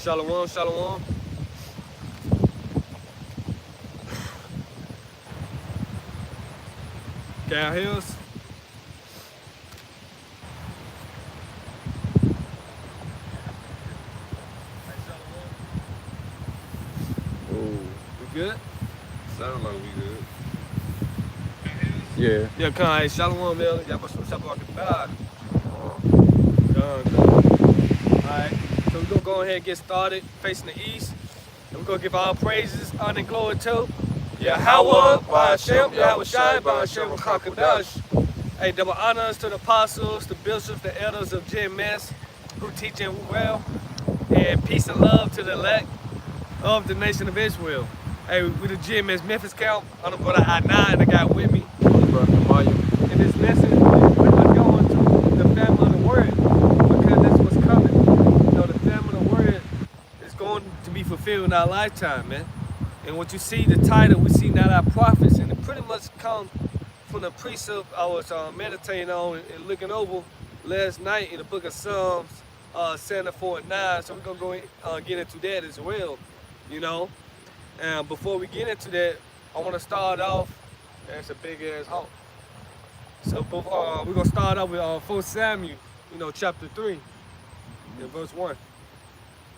Shalom, shalom. Cal Hills. Oh, We good? sound like we good. Yeah. Yeah, come. Hey, shalom, man. Y'all put some stuff on the bag. Done. Alright. So we're gonna go ahead and get started facing the east. And we're gonna give all praises, honor, and glory to Yahweh, Ba'ashem, Yahweh Shai, Ba'ashem, Rakakadash. Hey, double honors to the apostles, the bishops, the elders of GMS who teach and well. And peace and love to the elect of the nation of Israel. Hey, we the GMS Memphis Count. I'm the brother I9 and the guy with me. In this lesson, we're going to the family of the word because that's what's coming. You know, the family of the word is going to be fulfilled in our lifetime, man. And what you see, the title, we see not our prophets, and it pretty much comes from the precept I was meditating on and looking over last night in the book of Psalms 74 and 9. So we're going to go get into that as well, you know. And before we get into that, I want to start off, that's a big ass hawk. So we're going to start off with 1 Samuel, you know, chapter 3, and verse 1.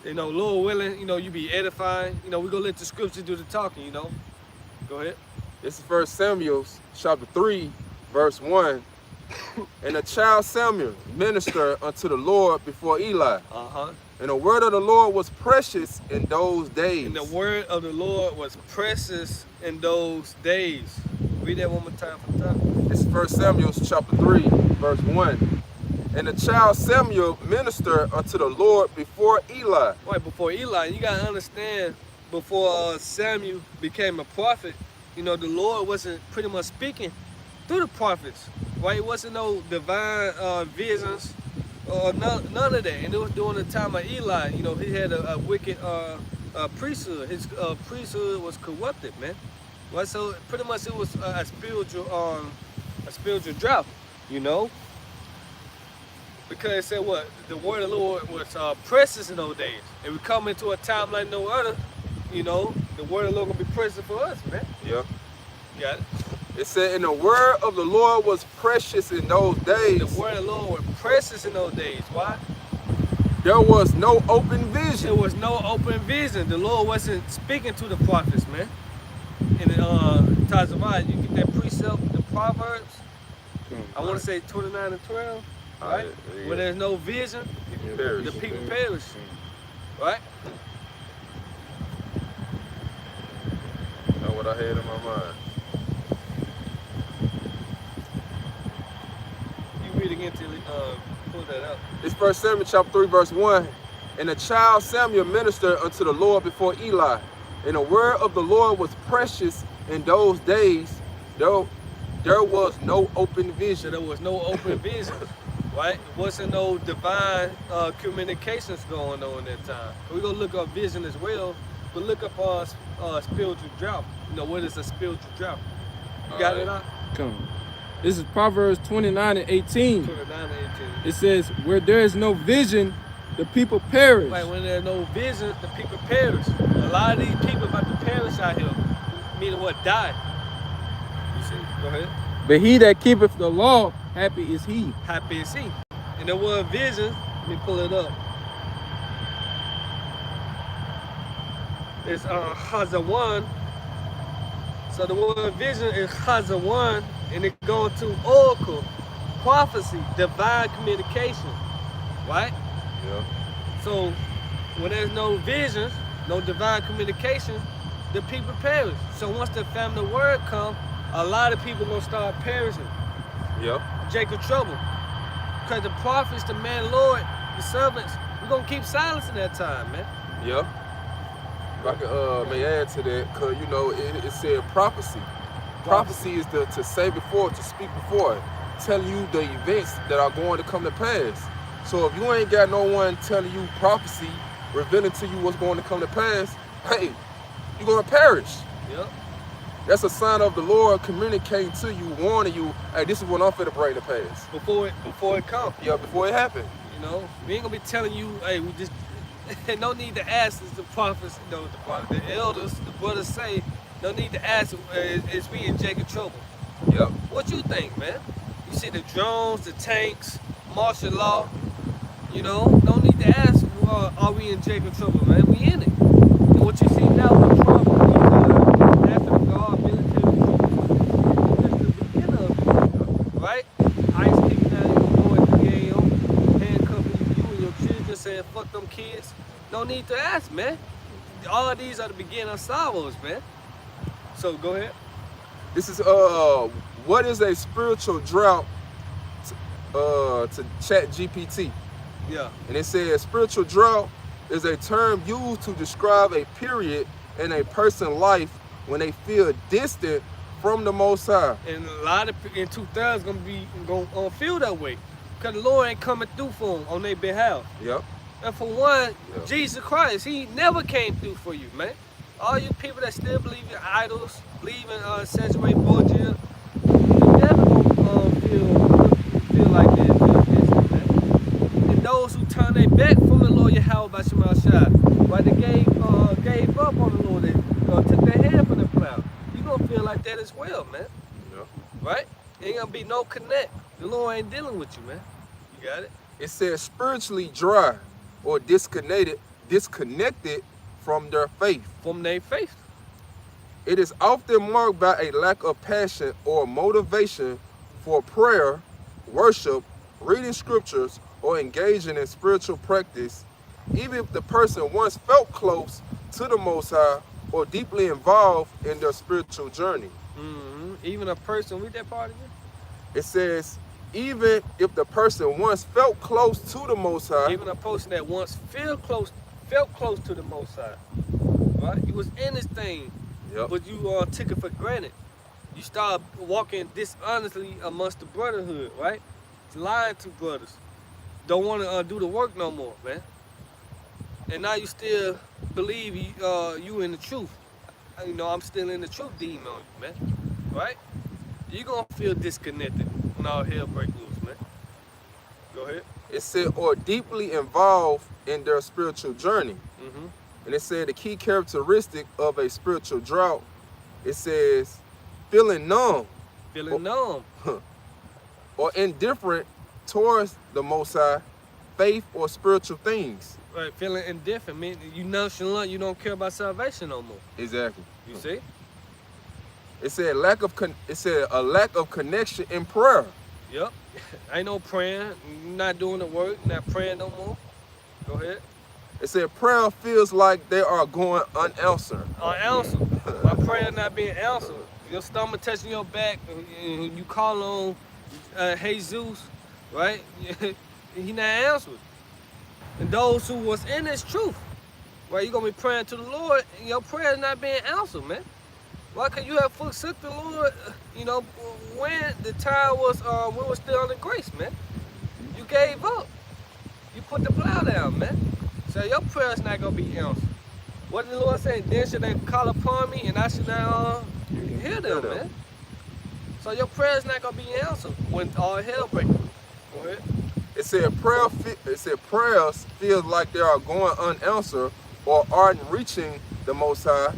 You know, Lord willing, you know, you be edifying. You know, we're going to let the scriptures do the talking, you know. Go ahead. This is 1 Samuel chapter 3, verse 1. And the child Samuel ministered unto the Lord before Eli. Uh-huh. And the word of the Lord was precious in those days. And the word of the Lord was precious in those days. Read that one more time for the time. This is 1 Samuel chapter 3, verse 1. And the child Samuel ministered unto the Lord before Eli. Right, before Eli, you got to understand, before Samuel became a prophet, you know, the Lord wasn't pretty much speaking through the prophets, right? It wasn't no divine visions or none of that. And it was during the time of Eli, you know, he had a wicked priesthood. His priesthood was corrupted, man. Right, so pretty much it was a spiritual drought, you know? Because it said what? The word of the Lord was precious in those days. And we come into a time like no other, you know, the word of the Lord gonna be precious for us, man. Yeah. Got it? It said, and the word of the Lord was precious in those days. The word of the Lord was precious in those days. Why? There was no open vision. There was no open vision. The Lord wasn't speaking to the prophets, man. In the Tazamah, you get that precept, the Proverbs. I want to say 29 and 12, right? Yeah. Where there's no vision, the people perish, right? That's what I had in my mind. You read again till pull that up. It's 1 Samuel chapter 3, verse 1. And the child Samuel ministered unto the Lord before Eli. And the word of the Lord was precious in those days. There was no open So vision. there was no open vision, right? It wasn't no divine communications going on at that time. We're going to look up vision as well, but look up spiritual drought. You know, what is a spiritual drought? You got it out? Come. This is Proverbs 29 and 18. 29 and 18. It says, where there is no vision, the people perish. Right, when there's no vision, the people perish. A lot of these people about to perish out here, meaning what? Die. You see? Go ahead. But he that keepeth the law, happy is he. Happy is he. And the word vision, let me pull it up. It's Hazawan. So the word vision is Hazawan, and it goes to oracle, prophecy, divine communication, right? Yeah. So when there's no visions, no divine communication, the people perish. So once the family word come, a lot of people gonna start perishing. Yeah. Jacob trouble. Because the prophets, the man Lord, the servants, we're gonna keep silence in that time, man. Yeah. If I could may add to that, because you know it said prophecy. Prophecy is to say before, to speak before, telling you the events that are going to come to pass. So if you ain't got no one telling you prophecy, revealing to you what's going to come to pass, hey, you're gonna perish. Yep. That's a sign of the Lord communicating to you, warning you, hey, this is what I'm finna bring to pass. Before it comes. Yeah, before it happened. You know, we ain't gonna be telling you, hey, we just no need to ask, as the prophets, the elders, the brothers say, no need to ask, is we in Jacob trouble? Yep. What you think, man? You see the drones, the tanks, martial law, no need to ask, are we in Jacob trouble, man? We in it. And what you see now with Trump, National Guard, military troops, that's the beginning of it, right? ICE kicking out your boy at the game, handcuffing you and your children, saying fuck them kids. No need to ask, man. All of these are the beginning of sorrows, man. So go ahead. This is what is a spiritual drought to ChatGPT? Yeah. And it says spiritual drought is a term used to describe a period in a person's life when they feel distant from the Most High. And a lot of in 2000 gonna feel that way, cause the Lord ain't coming through for them on their behalf. Yep. And for one, Yeah. Jesus Christ, He never came through for you, man. All you people that still believe in idols, believe in Cesare Borgia, you never gonna feel like that, feel distant, man. And those who turn their back from the Lord Yahweh by Shema Shai, right, they gave up on the Lord, they took their hand from the plow. You gonna feel like that as well, man. Yep. Right? Ain't gonna be no connect. The Lord ain't dealing with you, man. You got it? It says spiritually dry or disconnected from their faith. From their faith. It is often marked by a lack of passion or motivation for prayer, worship, reading scriptures, or engaging in spiritual practice, even if the person once felt close to the Most High or deeply involved in their spiritual journey. Even a person, read that part again. It says, even if the person once felt close to the Most High, Even a person that once felt close to the Most High, right? You was in this thing, Yep. but you took it for granted. You started walking dishonestly amongst the brotherhood, right? Lying to brothers. Don't want to do the work no more, man. And now you still believe you in the truth. I'm still in the truth, demon on you, man. Right? You're going to feel disconnected when all hell break loose, man. Go ahead. it said, or deeply involved in their spiritual journey. Mm-hmm. And it said the key characteristic of a spiritual drought, it says feeling numb Feeling numb. or indifferent towards the Most High, faith, or spiritual things. Right, feeling indifferent. Mean you nonchalant, you don't care about salvation no more. Exactly. You see? It said a lack of connection in prayer. Yep. Ain't no praying, not doing the work, not praying no more. Go ahead. It said prayer feels like they are going unanswered. Unanswered. My prayer not being answered. Your stomach touching your back, and you call on Jesus, right? He not answered. And those who was in this truth, right? You gonna be praying to the Lord, and your prayer is not being answered, man. Why? Cause you have forsook the Lord, when the time was, we were still under grace, man. You gave up. You put the plow down, man. So your prayer is not gonna be answered. What did the Lord say? Then should they call upon me, and I should now hear them, man. So your prayer is not gonna be answered when all hell breaks loose. Go ahead. It said prayers feel like they are going unanswered or aren't reaching the Most High.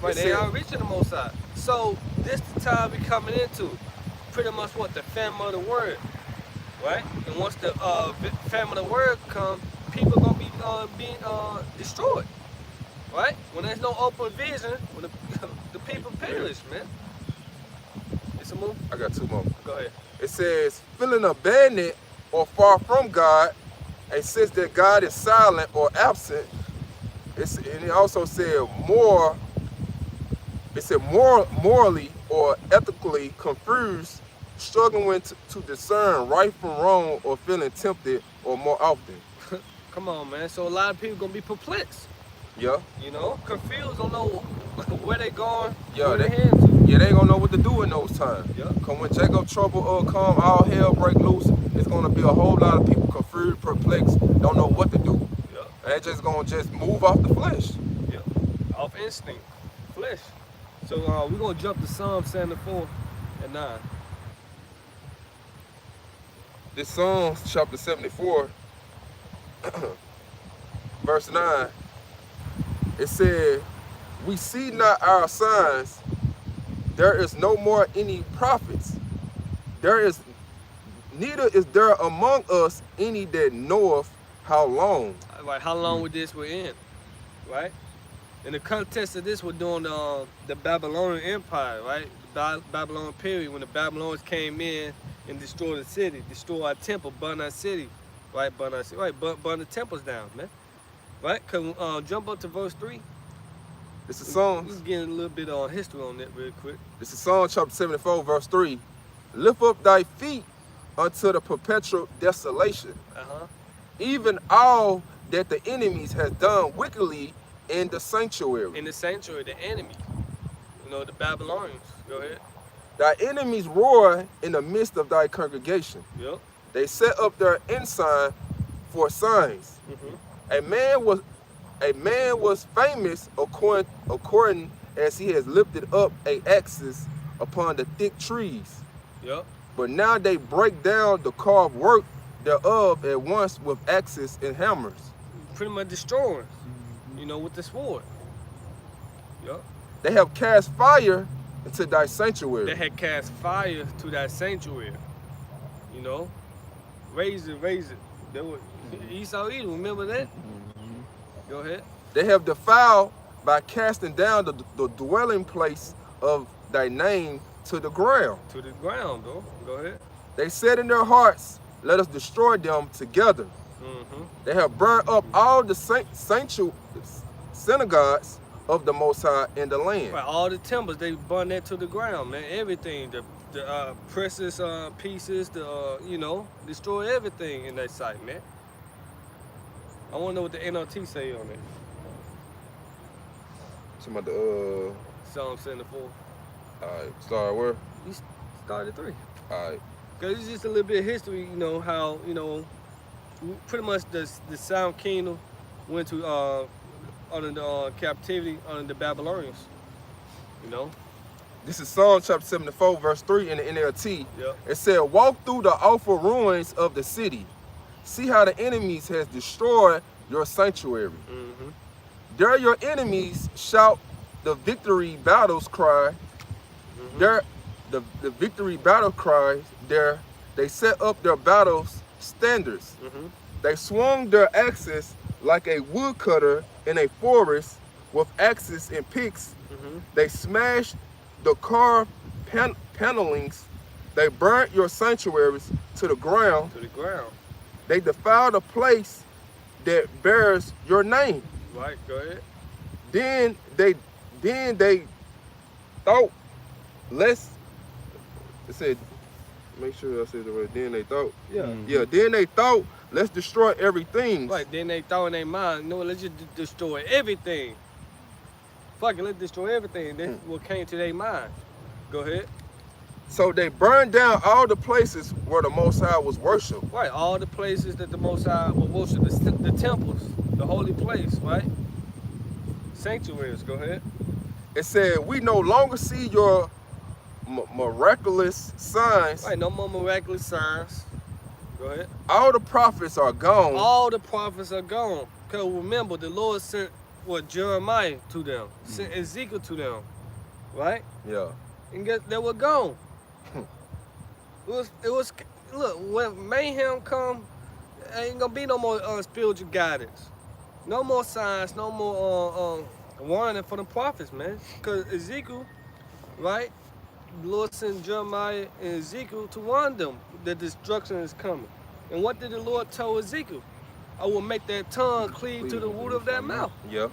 Right, It they said- are reaching the Most High. So this the time we coming into, pretty much what the family of the word, right? And once the family of the word come, people gonna be being destroyed, right? When there's no open vision, when the people perish, man. It's a move. I got two more. Go ahead. It says feeling abandoned or far from God, a sense that God is silent or absent. And it also said morally or ethically confused, struggling to discern right from wrong, or feeling tempted or more often. Come on, man. So a lot of people gonna be perplexed, Yeah. confused, don't know where they going, Yeah, where they they- heading to. Yeah, they ain't gonna know what to do in those times. Yeah. Cause when Jacob trouble come, all hell break loose, it's gonna be a whole lot of people confused, perplexed, don't know what to do. Yeah. And they just gonna move off the flesh. Yeah, off instinct, flesh. So we're gonna jump to Psalm 74 and 9. This Psalms chapter 74, verse 9, it said, we see not our signs, there is no more any prophets. Neither is there among us any that knoweth how long. Right, how long would this end? Right? In the context of this, we're doing the Babylonian Empire, right? The Babylonian period, when the Babylonians came in and destroyed the city, destroyed our temple, burned our city, right? Burn the temples down, man. Right? Jump up to verse 3. This is Psalms. Let's get a little bit of history on that real quick. This is Psalm chapter 74, verse 3. Lift up thy feet unto the perpetual desolation, even all that the enemies has done wickedly in the sanctuary. In the sanctuary, the enemy, the Babylonians. Go ahead. Thy enemies roar in the midst of thy congregation. Yep. They set up their ensign for signs. A man was famous according as he has lifted up a axis upon the thick trees. Yep. But now they break down the carved work thereof at once with axes and hammers. Pretty much destroying, with the sword. Yep. They have cast fire into thy sanctuary. They had cast fire to that sanctuary. Raise it. They were Esau Edom, remember that? Go ahead. They have defiled by casting down the dwelling place of thy name to the ground. To the ground, though. Go ahead. They said in their hearts, let us destroy them together. They have burned up all the synagogues of the Most High in the land. Right, all the temples, they burned that to the ground, man. Everything, the precious pieces, destroy everything in that site, man. I want to know what the NLT say on it. Some of the Psalm 74. Alright, start where? You started 3. Alright. Because it's just a little bit of history, how, pretty much the South Kingdom went to under the captivity under the Babylonians. This is Psalm chapter 74, verse 3 in the NLT. Yep. It said, walk through the awful ruins of the city. See how the enemies has destroyed your sanctuary. There your enemies shout the victory battles cry. There the victory battle cries. There they set up their battles standards. They swung their axes like a woodcutter in a forest with axes and picks. They smashed the carved panelings. They burnt your sanctuaries to the ground. They defiled the place that bears your name. Right, go ahead. Then they thought, it said, make sure I said the right. Then they thought. Yeah. Then they thought, let's destroy everything. Right. Then they thought in their mind, no, let's just destroy everything. Fuck it, let's destroy everything. That's what came to their mind. Go ahead. So they burned down all the places where the Most High was worshipped. Right, all the places that the Most High will worship, the temples, the holy place, right? Sanctuaries, go ahead. It said, we no longer see your miraculous signs. Right, no more miraculous signs. Go ahead. All the prophets are gone. All the prophets are gone. Because remember, the Lord sent Jeremiah to them, sent Ezekiel to them, right? Yeah. And they were gone. It was look, when mayhem come, ain't gonna be no more spiritual guidance. No more signs, no more warning for the prophets, man. Because Ezekiel, right? The Lord sent Jeremiah and Ezekiel to warn them that destruction is coming. And what did the Lord tell Ezekiel? I will make that tongue cleave to the root of that mouth. Yeah.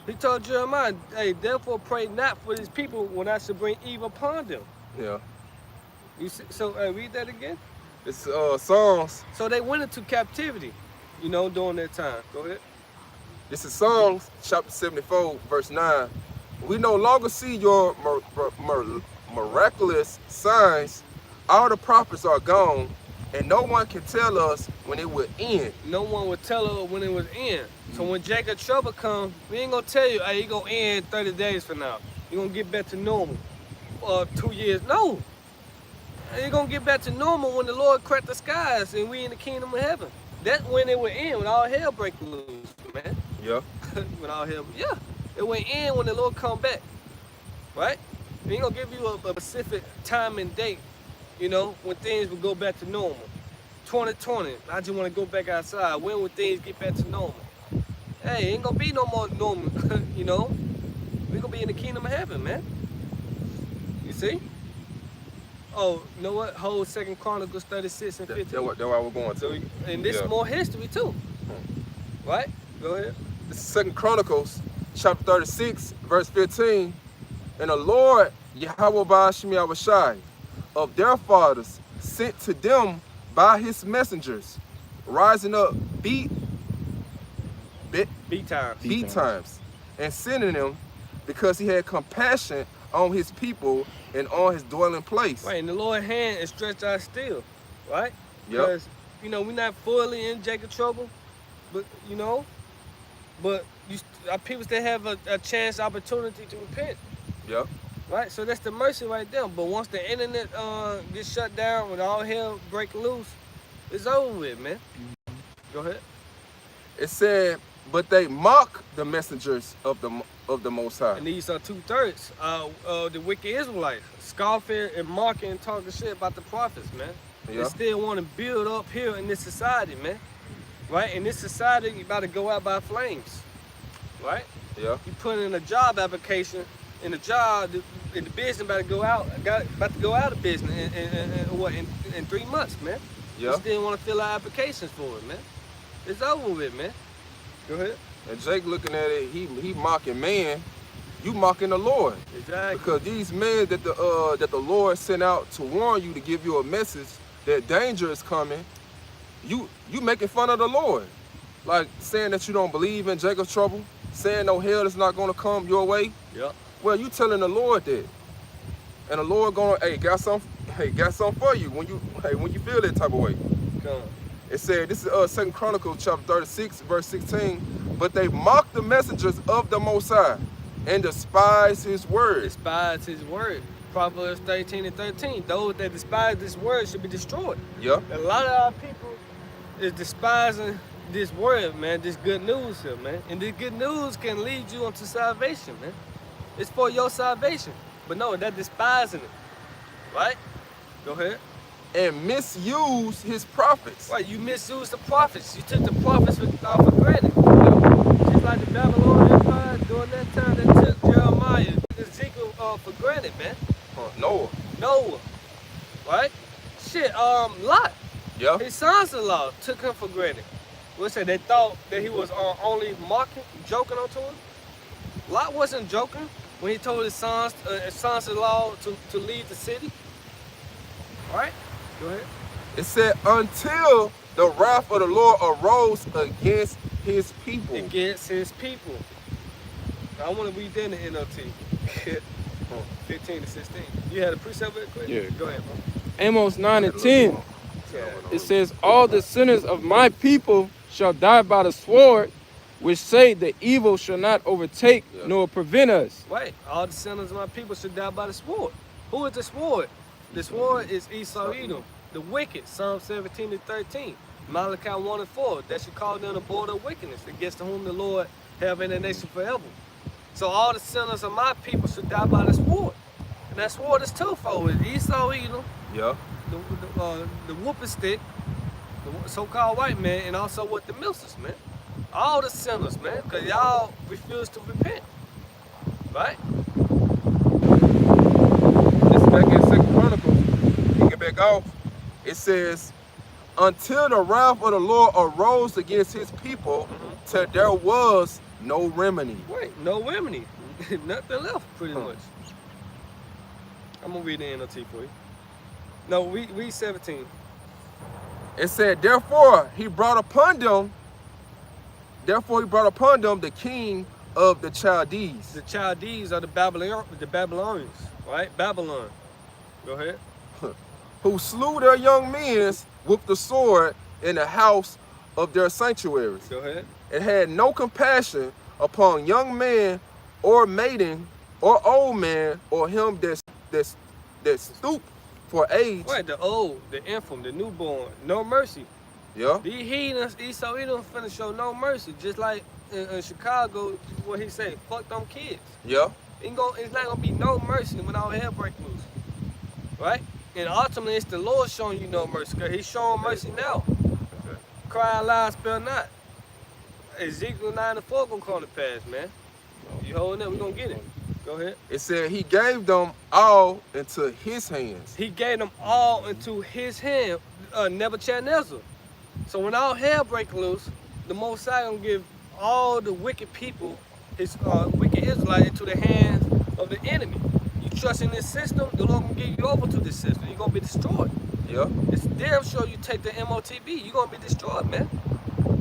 He told Jeremiah, hey, therefore pray not for these people when I shall bring evil upon them. Yeah. You see, so read that again. It's Psalms. So they went into captivity, during that time. Go ahead. This is Psalms chapter 74, verse 9. We no longer see your miraculous signs. All the prophets are gone, and no one can tell us when it will end. No one would tell us when it was end. So when Jacob trouble comes, we ain't gonna tell you, hey, it's gonna end 30 days from now. You're gonna get back to normal. 2 years. No. You're gonna get back to normal when the Lord cracked the skies and we in the kingdom of heaven. That's when it will end, when all hell breaks loose, man. Yeah. When all hell, yeah, it went in when the Lord come back, right? He ain't gonna give you a specific time and date, you know, when things will go back to normal. 2020, I just want to go back outside. When will things get back to normal? Hey, ain't gonna be no more normal, you know. We gonna be in the kingdom of heaven, man. You see? Oh, you know what? Whole 2 Chronicles 36 and 15. That's where we're going So, to. and this Yeah. is more history too, right? Go ahead. This is 2 Chronicles chapter 36, verse 15. And the Lord Yahweh Ba'ashim Yahushai of their fathers sent to them by his messengers, rising up Beat times. beat times, and sending them because he had compassion on his people and on his dwelling place. Right, and the Lord's hand is stretched out still, right? Yep. Because, you know, we're not fully in Jacob trouble, but, you know, but our people still have a chance, opportunity to repent, Yep. right? So that's the mercy right there. But once the internet gets shut down, when all hell break loose, it's over with, man. Go ahead. It said, but they mock the messengers of the Most High. And these are 2/3 the wicked Israelites, scoffing and mocking and talking shit about the prophets, man. Yeah. They still want to build up here in this society, man. Right? And this society, you about to go out by flames. Right? Yeah. You put in a job application, and the job, the business about to go out, about to go out of business in 3 months, man. Yeah. You still want to fill out applications for it, man. It's over with, man. Go ahead. And Jake looking at it, he mocking man. You mocking the Lord. Exactly. Because these men that the Lord sent out to warn you, to give you a message that danger is coming, you making fun of the Lord. Like saying that you don't believe in Jacob's trouble, saying no hell is not gonna come your way. Yep. Well, you telling the Lord that. And the Lord going, got something for you when you feel that type of way. Come on. It said, this is 2 Chronicles chapter 36, verse 16, but they mock the messengers of the Most High and despise his word. Despise his word. Proverbs 13 and 13. Those that despise this word should be destroyed. Yep. A lot of our people is despising this word, man, this good news here, man. And this good news can lead you unto salvation, man. It's for your salvation. But no, they're despising it. Right? Go ahead. And misuse his prophets. Right, you misused the prophets. You took the prophets for granted. Just like the Babylonian Empire, during that time, they took Jeremiah, Ezekiel for granted, man. Noah. Right? Shit, Lot. Yeah. His sons-in-law took him for granted. What's that? They thought that he was only mocking, joking onto him. Lot wasn't joking when he told his sons-in-law to leave the city. All right? Go ahead. It said, until the wrath of the Lord arose against his people. Against his people. Now, I want to read that in the NLT. 15 to 16. You had a precept real quick? Yeah. Go ahead, bro. Amos 9 and 10. Yeah. It says, all the sinners of my people shall die by the sword, which say the evil shall not overtake nor prevent us. Right. All the sinners of my people should die by the sword. Who is the sword? The sword is Esau Edom, the wicked, Psalm 17 to 13. Malachi 1 and 4, that should call them the border of wickedness, against whom the Lord have in the nation forever. So all the sinners of my people should die by the sword. And that sword is twofold. It's Esau Edom, Yeah. the whooping stick, the so-called white man, and also with the milsers, man. All the sinners, man, because y'all refuse to repent. Right? This is back in 2 Chronicles. Kick it back off. It says, until the wrath of the Lord arose against his people, till there was no remedy. Right, no remedy. Nothing left, pretty much. I'm going to read the NLT for you. No, read 17. It said, therefore he brought upon them the king of the Chaldees. The Chaldees are the Babylonians, right? Babylon. Go ahead. Who slew their young men with the sword in the house of their sanctuaries. Go ahead. It had no compassion upon young man or maiden or old man or him that stooped for age. Right, the old, the infant, the newborn. No mercy. Yeah. These heathens, Esau Edom finna show no mercy. Just like in Chicago, what he say, fuck them kids. Yeah. It's not gonna be no mercy when all hell break loose, right? And ultimately, it's the Lord showing you no mercy, because he's showing mercy now. Cry loud, spell not. Ezekiel 9:4 gonna come to pass, man. You holding it? We gonna get it. Go ahead. It said he gave them all into his hands. He gave them all into his hand, Nebuchadnezzar. So when all hell break loose, the Most High gonna give all the wicked people, his wicked Israelites, into the hands of the enemy. You trust in this system, the Lord gonna give you over to this system. You're gonna be destroyed. Yeah. It's damn sure you take the MOTB, you're gonna be destroyed, man.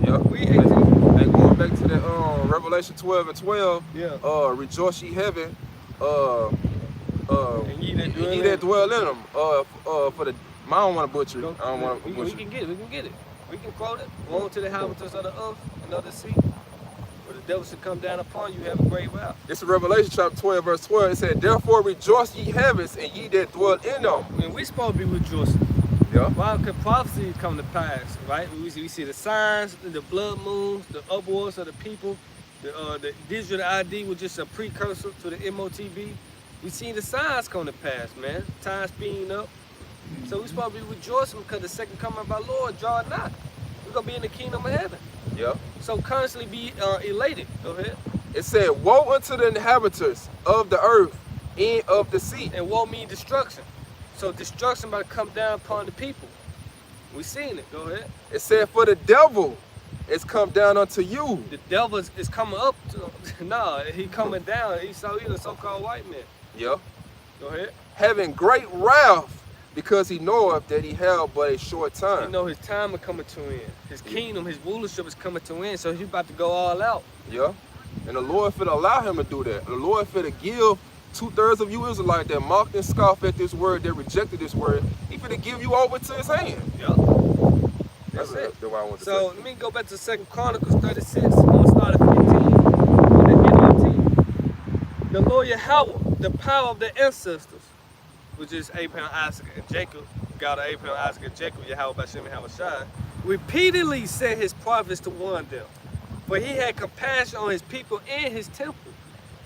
Yeah. And going back to that Revelation 12:12. Yeah. Rejoice ye heaven. And ye that dwell in them. For the I don't want to butcher it. I don't want to we butcher can get it. We can get it. We can quote it. Woe to the inhabitants of the earth and of the sea, where the devil should come down upon you. Have a great wrath. This is Revelation chapter 12:12. It said, therefore rejoice ye heavens and ye that dwell in them. And we supposed to be rejoicing. Yeah. Why? Because prophecy come to pass, right? We see the signs, the blood moons, the upwards of the people. The digital ID was just a precursor to the MOTB. We see the signs come to pass, man. Time speeding up. So we supposed to be rejoicing because the second coming of our Lord draweth nigh. We're going to be in the kingdom of heaven. Yeah. So constantly be elated. Go ahead. It said, woe unto the inhabitants of the earth and of the sea. And woe means destruction. So destruction about to come down upon the people. We seen it. Go ahead. It said, for the devil is come down unto you. The devil is coming up. Nah, he coming down. He's a so-called white man. Yeah. Go ahead. Having great wrath, because he knoweth that he held but a short time. You know his time is coming to an end. His kingdom, his rulership is coming to an end. So he's about to go all out. Yeah. And the Lord finna allow him to do that. The Lord finna give 2/3 of you Israelites that mocked and scoffed at this word, that rejected this word. He finna give you over to his hand. Yeah. That's it. That's what I want to So say. let me go back to 2 Chronicles 36. I'm gonna start at 15. And then 18. The Lord Yahweh, the power of the ancestors, which is Abraham, Isaac, and Jacob, God of Abraham, Isaac, and Jacob, Yahweh Bashem and Havashai, repeatedly sent his prophets to warn them. For he had compassion on his people in his temple.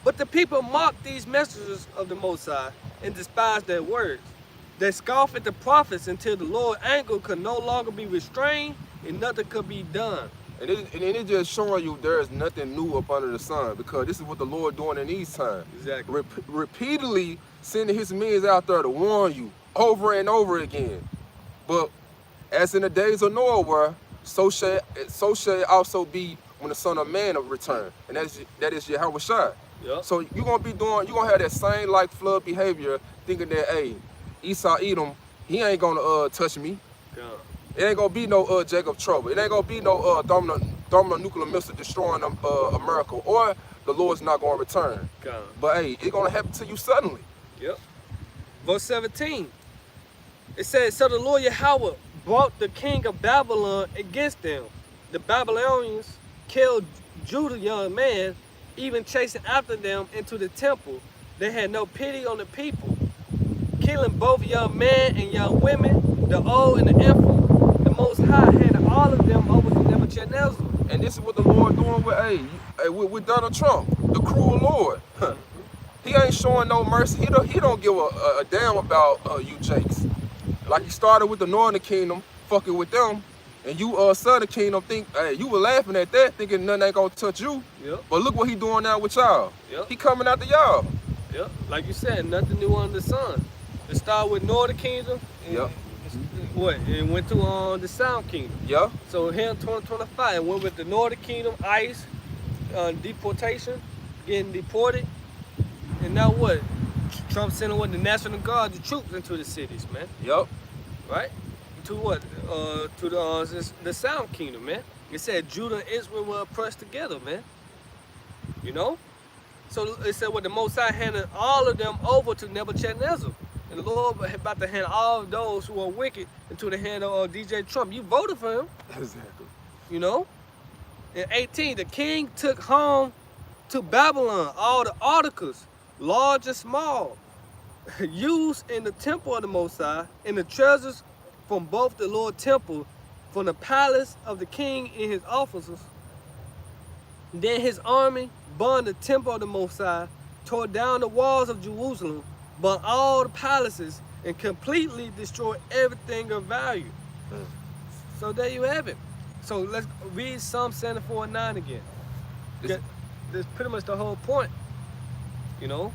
But the people mocked these messengers of the Most High and despised their words. They scoffed at the prophets until the Lord's anger could no longer be restrained and nothing could be done. And it just showing you there is nothing new up under the sun, because this is what the Lord doing in these times. Exactly. Repeatedly sending his men out there to warn you over and over again. But as in the days of Noah were, so shall it also be when the Son of Man will return. And that is Yahweh Shai. Yep. So you're gonna have that same like flood behavior, thinking that, hey, Esau Edom, he ain't gonna touch me. God. It ain't gonna be no Jacob trouble. It ain't gonna be no thermonuclear missile destroying America, or the Lord's not gonna return. God. But hey, it's gonna happen to you suddenly. Yep. Verse 17. It says, so the Lord Yahweh brought the king of Babylon against them. The Babylonians killed Judah young man, even chasing after them into the temple. They had no pity on the people, killing both young men and young women, the old and the infant. The Most High handed all of them over to Nebuchadnezzar. And this is what the Lord doing with Donald Trump, the cruel Lord. He ain't showing no mercy. He don't give a damn about you Jakes. Like he started with the Northern Kingdom, fucking with them, and you Southern Kingdom you were laughing at that, thinking nothing ain't gonna touch you. Yep. But look what he doing now with y'all. Yep. He coming after y'all. Yep. Like you said, nothing new under the sun. It started with Northern Kingdom. Yep. It went to the South Kingdom. Yeah. So here in 2025, it went with the Northern Kingdom, ICE, deportation, getting deported. And now what? Trump sending the National Guard, the troops into the cities, man. Yep. Right? To what? To the South Kingdom, man. It said Judah and Israel were pressed together, man. You know? So it said the Most High handed all of them over to Nebuchadnezzar. And the Lord about to hand all of those who are wicked into the hand of DJ Trump. You voted for him. Exactly. You know? In 18, the king took home to Babylon all the articles, large and small, used in the temple of the Most High, and the treasures from both the Lord's temple, from the palace of the king and his officers. Then his army burned the temple of the Most High, tore down the walls of Jerusalem, burnt all the palaces, and completely destroyed everything of value. So there you have it. So let's read Psalm 74:9 again. This- That's pretty much the whole point. You know?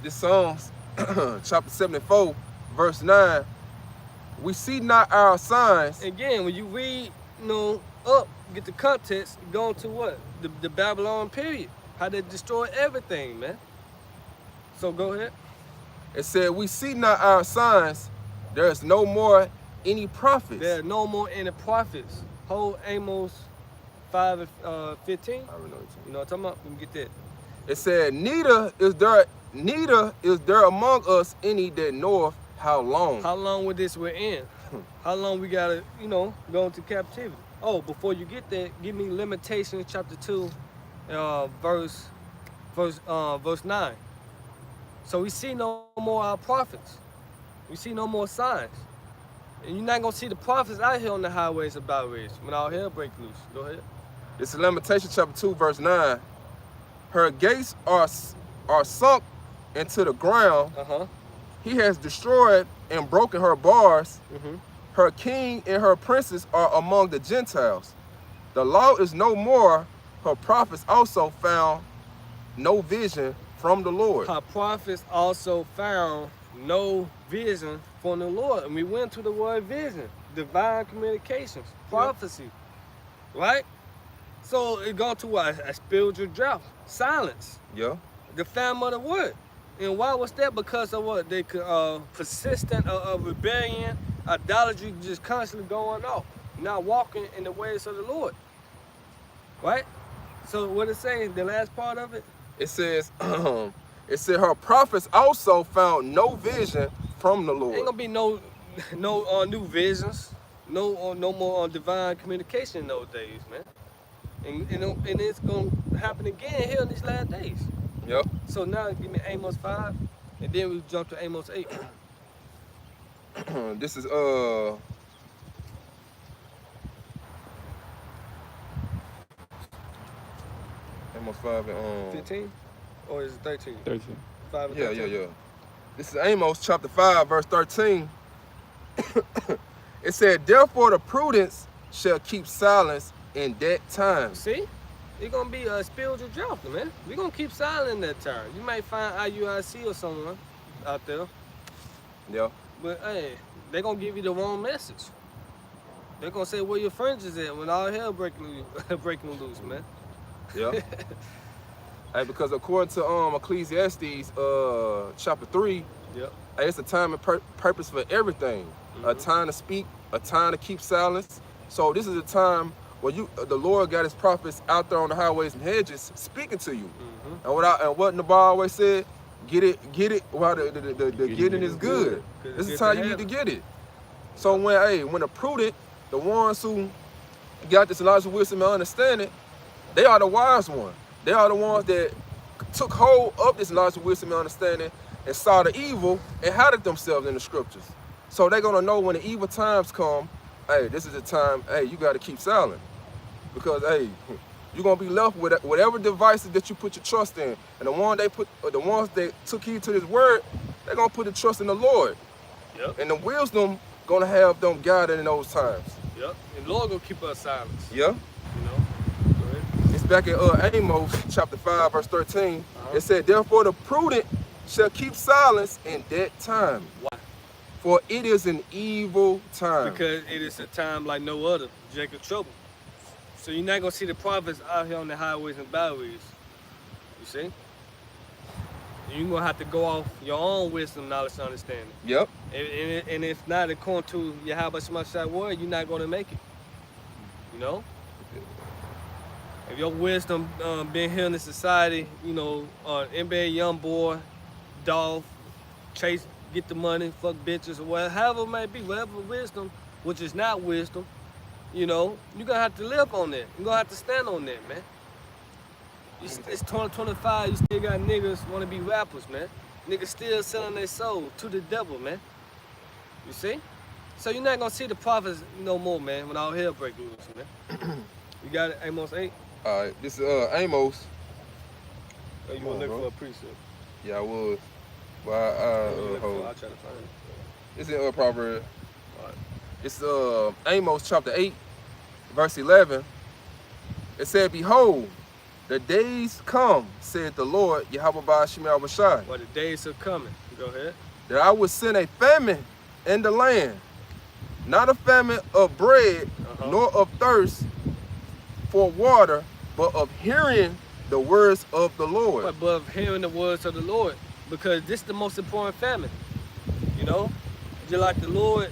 This Psalms chapter 74, verse 9. We see not our signs. Again, when you read, up, get the context, going to what? The Babylon period. How they destroyed everything, man. So go ahead. It said, we see not our signs. There is no more any prophets. There are no more any prophets. Whole Amos 5 and 15. I already know it. You know what I'm talking about? We can get that. It said, neither is there among us any that knoweth how long. How long with this we're in? How long we gotta, go into captivity? Oh, before you get there, give me Lamentations chapter 2, verse 9. So we see no more our prophets. We see no more signs. And you're not gonna see the prophets out here on the highways and byways when all hell break loose. Go ahead. This is Lamentations chapter 2, verse 9. Her gates are sunk into the ground. He has destroyed and broken her bars. Her king and her princes are among the Gentiles. The law is no more. Her prophets also found no vision from the Lord. Her prophets also found no vision from the Lord. And we went to the word vision, divine communications, prophecy, right? So it gone to what? A spiritual drought, silence, Yeah. the famine of the word. And why was that? Because of what? They could persistent of rebellion, idolatry just constantly going off, not walking in the ways of the Lord. Right? So what it saying, the last part of it? It says, it said her prophets also found no vision from the Ain't Lord. gonna be no new visions, no more divine communication in those days, man. And it's gonna happen again here in these last days. Yep. So now give me Amos 5, and then we jump to Amos 8. This is Amos 5 and 15? Or is it 13? 13. 5 and Yeah, 13? yeah. This is Amos chapter 5, verse 13. It said, therefore the prudence shall keep silence in that time. See? It's gonna be a spiritual drought, man. We're gonna keep silent in that time. You might find IUIC or someone out there, Yeah. but hey, they're gonna give you the wrong message. They're gonna say where your friends is at when all hell breaking loose, man. Yeah. Hey, because according to Ecclesiastes chapter 3, Yep. hey, it's a time and purpose for everything. A time to speak, a time to keep silence. So this is a time where the Lord got his prophets out there on the highways and hedges speaking to you. And what Nabal always said, get it while the getting is good. This is how you need to get it. So when the prudent, the ones who got this Elijah wisdom and understanding, they are the wise ones. They are the ones that took hold of this Elijah wisdom and understanding and saw the evil and hided themselves in the scriptures. So they're gonna know when the evil times come, hey, this is the time, hey, you gotta keep silent. Because hey, you're gonna be left with whatever devices that you put your trust in. And the ones that took heed to this word, they're gonna put the trust in the Lord. Yep. And the wisdom gonna have them guided in those times. Yep. And the Lord gonna keep us silent. Yeah. You know. Go ahead. It's back in Amos chapter 5, verse 13. It said, therefore the prudent shall keep silence in that time. Why? For it is an evil time. Because it is a time like no other, Jacob trouble. So you're not gonna see the prophets out here on the highways and byways. You see? You're gonna have to go off your own wisdom, knowledge, and understanding. Yep. And if not according to Yahweh Shemashai word, you're not gonna make it. You know? If your wisdom been here in the society, NBA young boy, Dolph, chase, get the money, fuck bitches, or whatever it may be, whatever wisdom, which is not wisdom, you're gonna have to live on that. You're gonna have to stand on that, man. It's 2025, you still got niggas wanna be rappers, man. Niggas still selling their soul to the devil, man. You see? So you're not gonna see the prophets no more, man, when all hell break loose, man. You got it, Amos 8? All right, this is Amos. Oh, you Come want to on, look bro. for a precept? Yeah, I was. But I'll hold. try to find it. It's in Proverbs. All right. It's Amos chapter 8, verse 11. It said, "Behold, the days come, said the Lord, Yahweh Ba'ashim Abashai, Well, the days are coming. Go ahead. that I will send a famine in the land, not a famine of bread, nor of thirst for water, but of hearing the words of the Lord." But of hearing the words of the Lord, because this is the most important famine. You know, just like the Lord,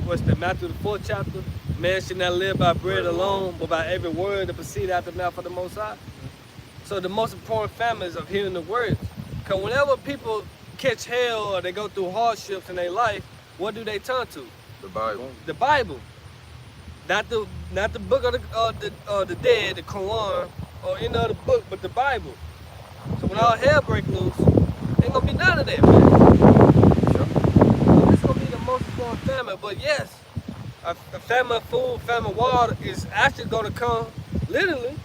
what's the Matthew the 4th chapter? Man should not live by bread alone, but by every word that proceeds out the mouth of the Most High. So the most important famine is of hearing the words. Because whenever people catch hell or they go through hardships in their life, what do they turn to? The Bible. The Bible. Not the book of the dead, the Quran, or any other book, but the Bible. So when all hell break loose, ain't gonna be none of that, man. So this gonna be the most important famine. But yes, a famine of food, famine of water is actually gonna come, literally.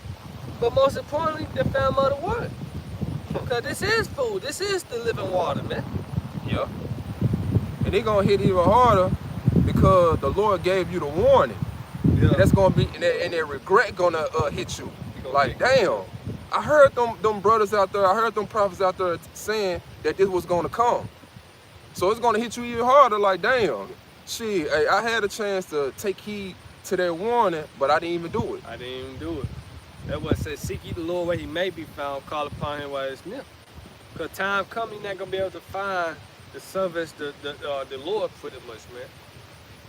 But most importantly, the famine of the word. Because this is food, this is the living water, man. Yeah. And they're gonna hit even harder because the Lord gave you the warning. Yeah. And that's gonna be, and that regret gonna hit you. Like, damn, I heard them brothers out there, I heard them prophets out there saying that this was gonna come. So it's gonna hit you even harder, like, damn, shit, hey, I had a chance to take heed to that warning, but I didn't even do it. I didn't even do it. That what says, seek ye the Lord where he may be found, call upon him while it's near. Because time coming, you're not going to be able to find the servants, the Lord, pretty much, man.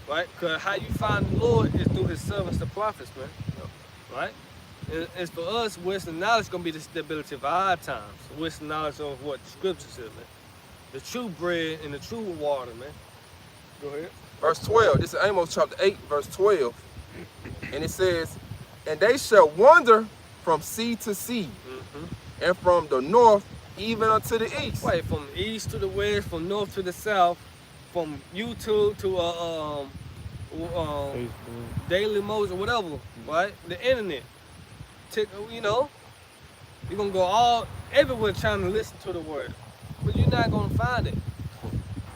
Right? Because how you find the Lord is through his servants, the prophets, man. Right? And it's for us, wisdom and knowledge is going to be the stability of our times. Wisdom and knowledge of what the scriptures say, man. The true bread and the true water, man. Go ahead. Verse 12, this is Amos chapter 8, verse 12. And it says, "And they shall wander from sea to sea, and from the north even unto the east." Right, from the east to the west, from north to the south, from YouTube to Daily Motion, whatever, right? The internet. You know, you're gonna go everywhere trying to listen to the word, but you're not gonna find it.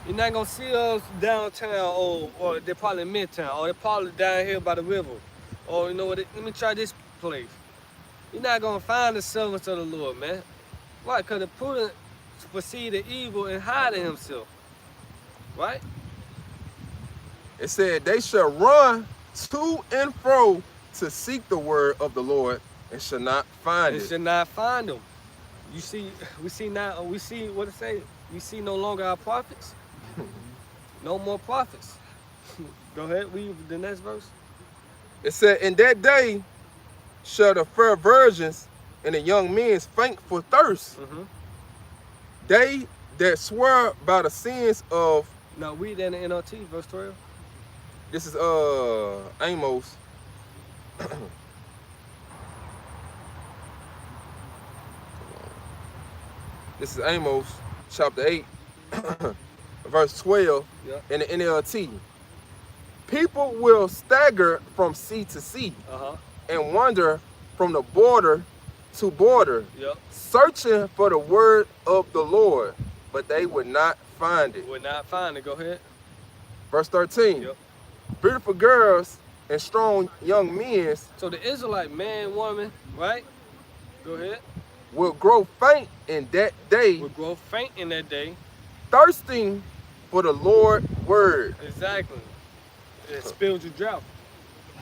You're not gonna see us downtown, or they're probably in Midtown, or they're probably down here by the river, or you know what? Let me try this place. You're not gonna find the servants of the Lord, man. Why? Because the prudent foresee the evil and hide in himself. Right? It said, "They shall run to and fro to seek the word of the Lord, and shall not find They it." should not find them. You see, we see what it say? We see no longer our prophets. No more prophets. Go ahead, read the next verse. It said, "In that day shall the fair virgins and the young men faint for thirst. They that swear by the sins of..." Now read that in the NLT, verse 12. This is Amos. This is Amos chapter 8, verse 12 Yep. in the NLT. "People will stagger from sea to sea and wander from the border to border, Yep. searching for the word of the Lord, but they would not find it." Would not find it. Go ahead. Verse 13. Yep. "Beautiful girls and strong young men So the Israelite man, woman, right? Go ahead. will grow faint in that day, Will grow faint in that day. thirsting for the Lord's word." Exactly. It spilled your drought.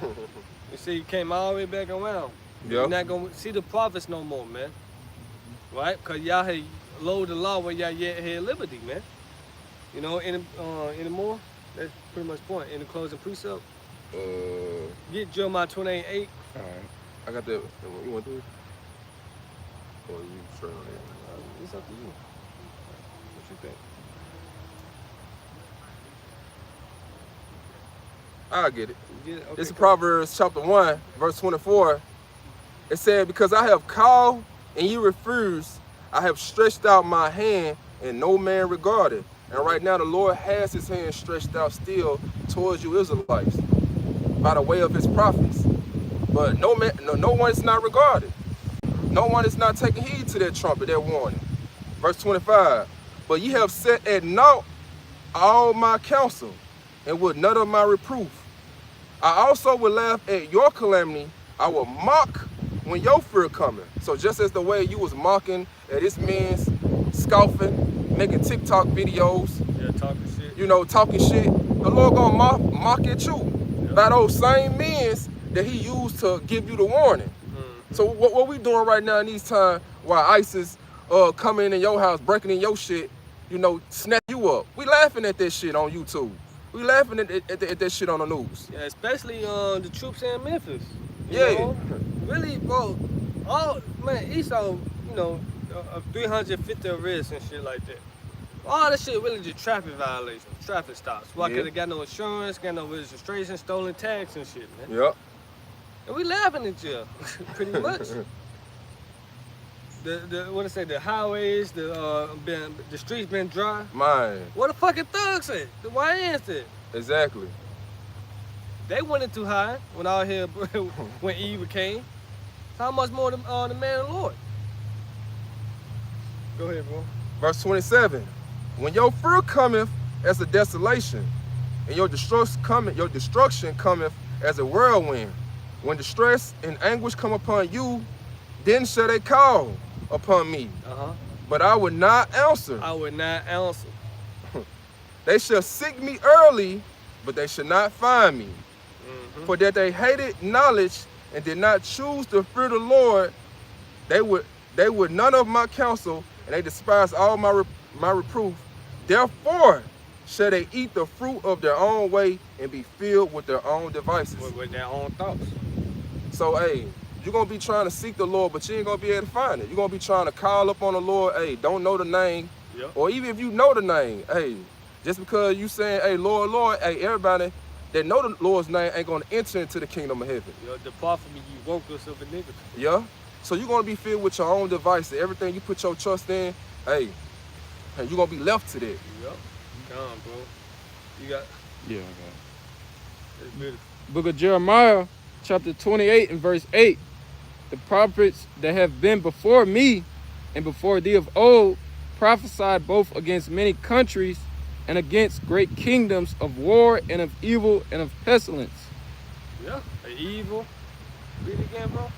You see, you came all the way back around. You're not gonna see the prophets no more, man. Right? Because y'all had lowered the law where y'all yet had liberty, man. You know, any more? That's pretty much the point. In the closing precept, get Jeremiah 28:8. All right. I got that. You want to do it? Or you straight on it? It's up to you. What you think? I'll get it. You get it? Okay, This is cool. Proverbs chapter 1, verse 24. It said, "Because I have called and you refused, I have stretched out my hand and no man regarded." And right now the Lord has his hand stretched out still towards you Israelites by the way of his prophets. But no one is not regarded. No one is not taking heed to that trumpet, that warning. Verse 25. But ye have set at naught all my counsel, and would none of my reproof. I also will laugh at your calamity. I will mock when your fear cometh. So just as the way you was mocking at this man's scoffing, making TikTok videos, Yeah, talking shit. you know, talking shit, the Lord gonna mock at you by those same means that he used to give you the warning. So what we doing right now in these times while ISIS coming in your house, breaking in your shit, you know, snap you up. We laughing at that shit on YouTube. We laughing at that shit on the news. Yeah, especially the troops in Memphis. You Yeah. know? Really, bro. Esau, you know, 350 arrests and shit like that. All that shit really just traffic violations, traffic stops. Why Yeah. could have got no insurance, got no registration, stolen tax and shit, man. Yep. And we laughing at you, pretty much. The highways, the streets been dry. Man, What the fucking thugs at? The YNs at? exactly. They went too high when out here when Eve came. So how much more the man of the Lord? Go ahead, bro. Verse 27. When your fear cometh as a desolation, and your destruction cometh as a whirlwind. When distress and anguish come upon you, then shall they call upon me. But I would not answer. I would not answer. They shall seek me early, but they shall not find me. For that they hated knowledge and did not choose to fear the Lord, they would none of my counsel, and they despised all my reproof. Therefore shall they eat the fruit of their own way and be filled with their own devices. With their own thoughts. So, hey, you're going to be trying to seek the Lord, but you ain't going to be able to find it. You're going to be trying to call up on the Lord, hey, don't know the name. Yep. Or even if you know the name, hey, just because you saying, hey, Lord, Lord, hey, everybody that know the Lord's name ain't going to enter into the kingdom of heaven. Depart from me, you workers of iniquity. Yeah? So you're going to be filled with your own devices. Everything you put your trust in, hey, and you're going to be left to that. Yep. Come on, bro. You got, Yeah, okay. it's beautiful. Book of Jeremiah, chapter 28 and verse 8. The prophets that have been before me and before thee of old prophesied both against many countries and against great kingdoms of war and of evil and of pestilence. Yeah, the evil. Read it again, bro.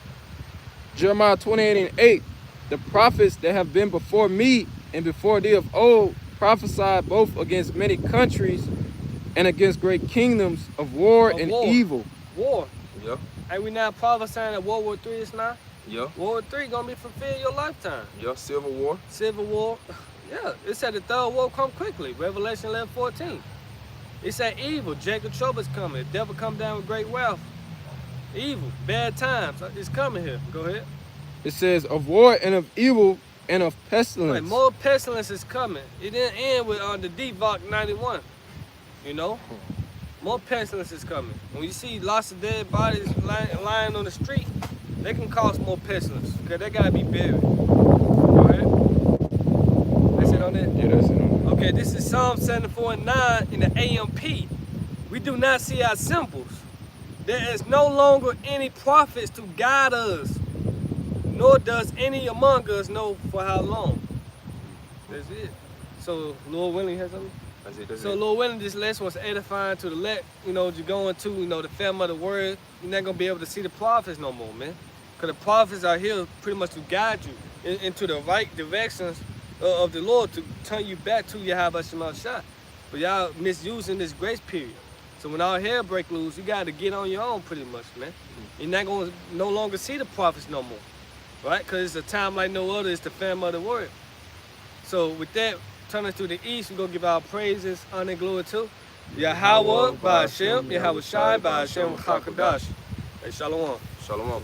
Jeremiah 28 and 8. The prophets that have been before me and before thee of old prophesied both against many countries and against great kingdoms of war and evil. War. Yeah, Ain't we not prophesying that World War III is now? yeah, World War III gonna be fulfilled in your lifetime. yeah, Civil War. Civil War. Yeah, it said the third war come quickly. Revelation 11:14. It said evil. Jacob trouble's coming. The devil come down with great wealth. Evil. Bad times. It's coming here. Go ahead. It says of war and of evil and of Like, pestilence. more pestilence is coming. It didn't end with the Devok 91. You know? More pestilence is coming. When you see lots of dead bodies lying on the street, they can cause more pestilence. Because they gotta be buried. Go ahead. That's it on that? Yeah, that's it. Okay, this is Psalm 74 and 9 in the AMP. We do not see our symbols. There is no longer any prophets to guide us, nor does any among us know for how long. That's it. So, Lord willing, has something? That's it, that's So, it. Lord willing, this lesson was edifying to the elect. You know, you're going to, the family of the word. You're not going to be able to see the prophets no more, man. Because the prophets are here pretty much to guide you into the right directions of the Lord, to turn you back to Yahweh Shema Shah. But y'all misusing this grace period. So when our hell break loose, you got to get on your own pretty much, man. You're not going to no longer see the prophets no more, right? Because it's a time like no other. It's the family of the word. So with that, turning to the east, we're going to give our praises, honor, and glory to Yahweh, by Hashem, Yahweh Shai, by Hashem, Chakadash. Hey, Shalom. Shalom.